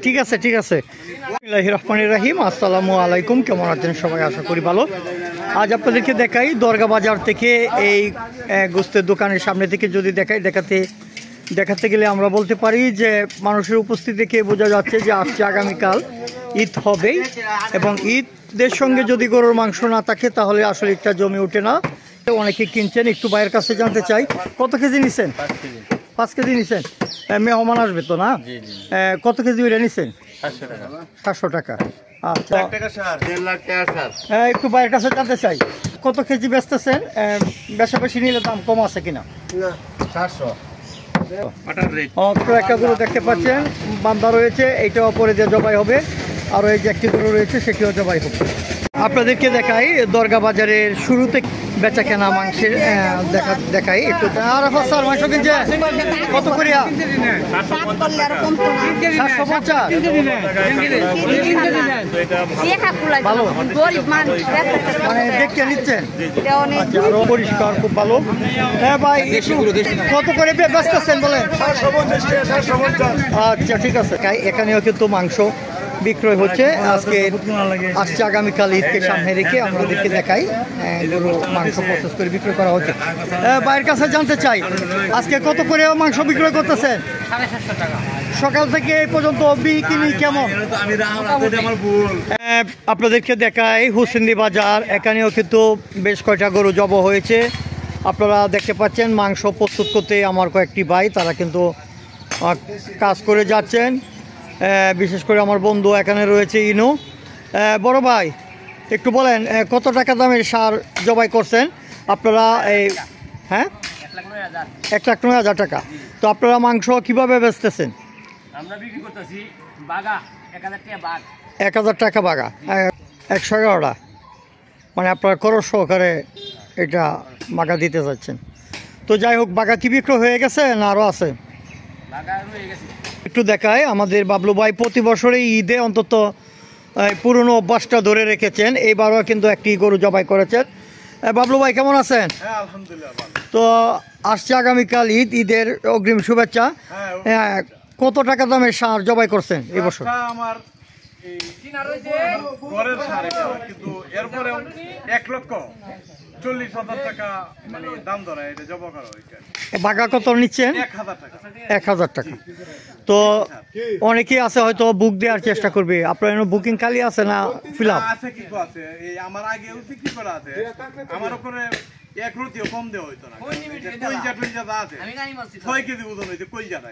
ঠিক আছে ঠিক আছে। রহমানির রহিম, আসসালামু আলাইকুম। কেমন আছেন সবাই? আশা করি ভালো। আজ আপনাদেরকে দেখাই দরগা বাজার থেকে এই গোস্তের দোকানের সামনে থেকে যদি দেখাতে গেলে আমরা বলতে পারি যে মানুষের উপস্থিতি দেখে বোঝা যাচ্ছে যে আজকে আগামীকাল ঈদ হবেই, এবং ঈদের সঙ্গে যদি গরুর মাংস না থাকে তাহলে আসলে একটা জমে ওঠে না। অনেকে কিনছেন, একটু ভাইয়ের কাছে জানতে চাই কত কেজি নিছেন? 5 কেজি নিছেন। মেহমান আসবে তো না? কত কেজি ওইটা নিছেন? 700 টাকা। আচ্ছা, একটু ভাইয়ের কাছে জানতে চাই কত কেজি বেচতেছেন? বেশি নিলে দাম কম আছে কিনা? 700। একটা গরু দেখতে পাচ্ছেন বান্ধা রয়েছে, এইটাও পরে দিয়ে জবাই হবে, আর এই যে একটি গরু রয়েছে সেটিও জবাই হবে। আপনাদেরকে দেখাই দরগা বাজারের শুরুতে বেচা কেনা মাংসের দেখাই একটু। আর স্যার মাংস কিনছে কত করিয়া? 750। ভালো মানে দেখতে নিচ্ছেন, আরো পরিষ্কার, খুব ভালো। হ্যাঁ ভাই, কত করে বেচতেছেন বলেন? আচ্ছা ঠিক আছে। এখানেও কিন্তু মাংস বিক্রয় হচ্ছে। আজকে আগামীকাল ঈদকে সামনে রেখে আমাদেরকে দেখাই গরু মাংস প্রসেস করে বিক্রয় করা হচ্ছে। বাইরের কাছে জানতে চাই আজকে কত করে মাংস বিক্রয় করতেছেন? 750 টাকা। সকাল থেকে এই পর্যন্ত বিক্রি কেমন? আপনাদেরকে দেখাই হুসেন্দি বাজার, এখানেও কিন্তু বেশ কয়টা গরু জব হয়েছে। আপনারা দেখতে পাচ্ছেন মাংস প্রস্তুত করতে আমার কয়েকটি ভাই তারা কিন্তু কাজ করে যাচ্ছেন। বিশেষ করে আমার বন্ধু এখানে রয়েছে ইনু। বড় ভাই, একটু বলেন কত টাকা দামের সার জবাই করছেন আপনারা? এই 1,09,000 টাকা। তো আপনারা মাংস কিভাবে বেচতেছেন? আমরা বিক্রি করতেছি বাগা 1000 টাকা বাগ। 1000 টাকা বাগা, 111টা, মানে আপনারা খরচ সহকারে এটা বাগা দিতে যাচ্ছেন। তো যাই হোক, বাগা কি বিক্রি হয়ে গেছে না আরও আছে? বাগা হয়ে গেছে। একটু দেখায় আমাদের বাবলু ভাই প্রতি বছরই ঈদে অন্তত পুরনো অভ্যাসটা ধরে রেখেছেন। এইবারও কিন্তু একটি গরু জবাই করেছেন। বাবলু ভাই কেমন আছেন? তো আসছে আগামীকাল ঈদ, ঈদের অগ্রিম শুভেচ্ছা। কত টাকা দামের সার জবাই করছেন এই বছর? আমার কিন্তু এরপরে 1,40,000 টাকা মানে দাম ধরা এটা জবা করা হয়েছে। বাগা কত নিচ্ছেন? 1,000 টাকা। তো অনেকেই আছে হয়তো বুক দেওয়ার চেষ্টা করবে, আপনার বুকিং খালি আছে না ফিল আপ আছে? কিছু আছে, এই আমার আগে কি করা আছে, আমার উপরে 1 রুটিও কম দেওয়া হইতো না। কইজা আছে 6 কেজি ওজন হইছে কইজাটা।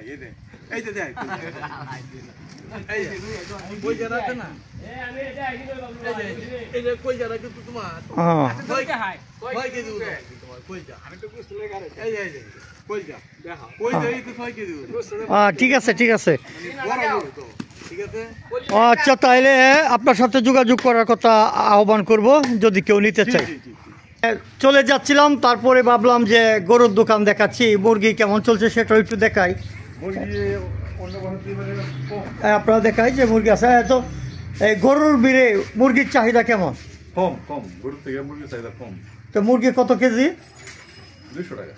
এই যে দেখ কইজাটা আছে না, এই যে কইজাটা কিন্তু তোমার 6 কেজি ওজন হইছে তোমার কইজা। আমি তো বুঝতে লাগারে এই যে কইজা দেখো কইজা এই তো 6 কেজি ওজন। ঠিক আছে ঠিক আছে। আচ্ছা, তাইলে আপনার সাথে যোগাযোগ করার কথা আহ্বান করব যদি কেউ নিতে চায়। চলে যাচ্ছিলাম, তারপরে ভাবলাম যে গরুর দোকান দেখাচ্ছি, মুরগি কেমন চলছে সেটাও একটু দেখাই। আপনারা দেখাই যে মুরগি আছে। তো এই গরুর ভিড়ে মুরগির চাহিদা কেমন? কম গরুর থেকে মুরগির চাহিদা কম। তো মুরগি কত কেজি? 200 টাকা।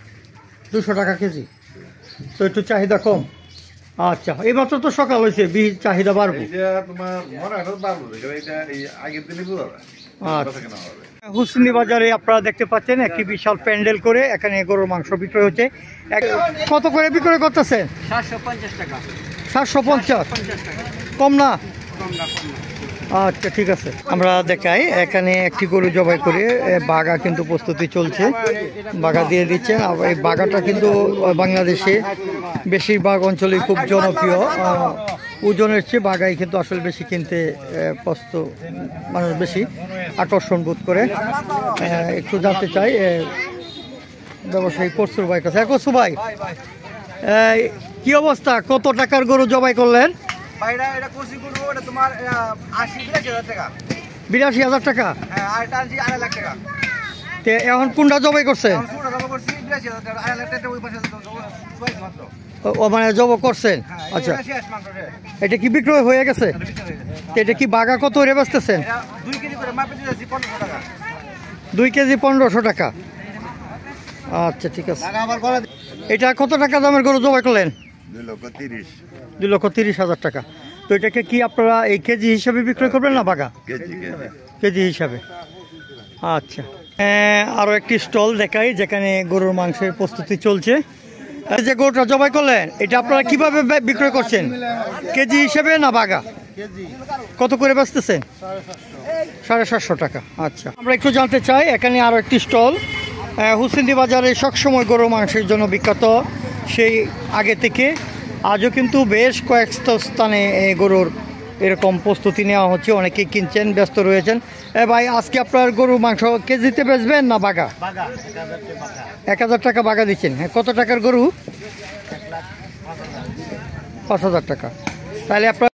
200 টাকা কেজি। তো একটু চাহিদা কম। আচ্ছা, এইমাত্র তো সকাল হয়েছে, চাহিদা বাড়বে। হুসেন্দি বাজারে আপনারা দেখতে পাচ্ছেন একটি বিশাল প্যান্ডেল করে এখানে গরুর মাংস বিক্রয় হচ্ছে। কত করে বিক্রয় করতেছে? 750 টাকা। 750? কম না? আচ্ছা ঠিক আছে। আমরা দেখাই এখানে একটি গরু জবাই করে বাগা কিন্তু প্রস্তুতি চলছে, বাগা দিয়ে দিচ্ছেন। এই বাগাটা কিন্তু বাংলাদেশে বেশিরভাগ অঞ্চলে খুব জনপ্রিয়। ওজনের চেয়ে বাগাই কিন্তু আসলে বেশি কিনতে মানুষ বেশি আকর্ষণ বোধ করে। একটু জানতে চাই ব্যবসায়ী কসুর ভাই কাছে। কসু ভাই, কি অবস্থা? কত টাকার গরু জবাই করলেন? 82,000 টাকা। এখন কোনটা জবাই করছে? মানে জব করছেন? আচ্ছা, এটা কি বিক্রয় হয়ে গেছে? এটা কি বাগা কত রে বেচতেছেন? 2 কেজি 1500 টাকা। আচ্ছা ঠিক আছে। এটা কত টাকা দামের গরু জবাই করলেন? 2,30,000 টাকা। তো এটাকে কি আপনারা এই কেজি হিসাবে বিক্রয় করবেন না বাগা? কেজি হিসাবে। আচ্ছা, আরও একটি স্টল দেখাই যেখানে গরুর মাংসের প্রস্তুতি চলছে। এই যে গরুটা জবাই করলেন এটা আপনারা কিভাবে বিক্রয় করছেন? কেজি হিসেবে না বাগা? কত করে বেচতেছেন? 750 টাকা। আচ্ছা, আমরা একটু জানতে চাই, এখানে আরও একটি স্টল। হুসেন্দি বাজারে সবসময় গরুর মাংসের জন্য বিখ্যাত, সেই আগে থেকে আজও কিন্তু বেশ কয়েক স্থানে গরুর এরকম প্রস্তুতি নেওয়া হচ্ছে, অনেকেই কিনছেন, ব্যস্ত রয়েছেন। ভাই আজকে আপনার গরুর মাংস কেজিতে বেচবেন না বাগা? 1000 টাকা বাগা দিচ্ছেন। হ্যাঁ, কত টাকার গরু? 5,000 টাকা। তাহলে আপনার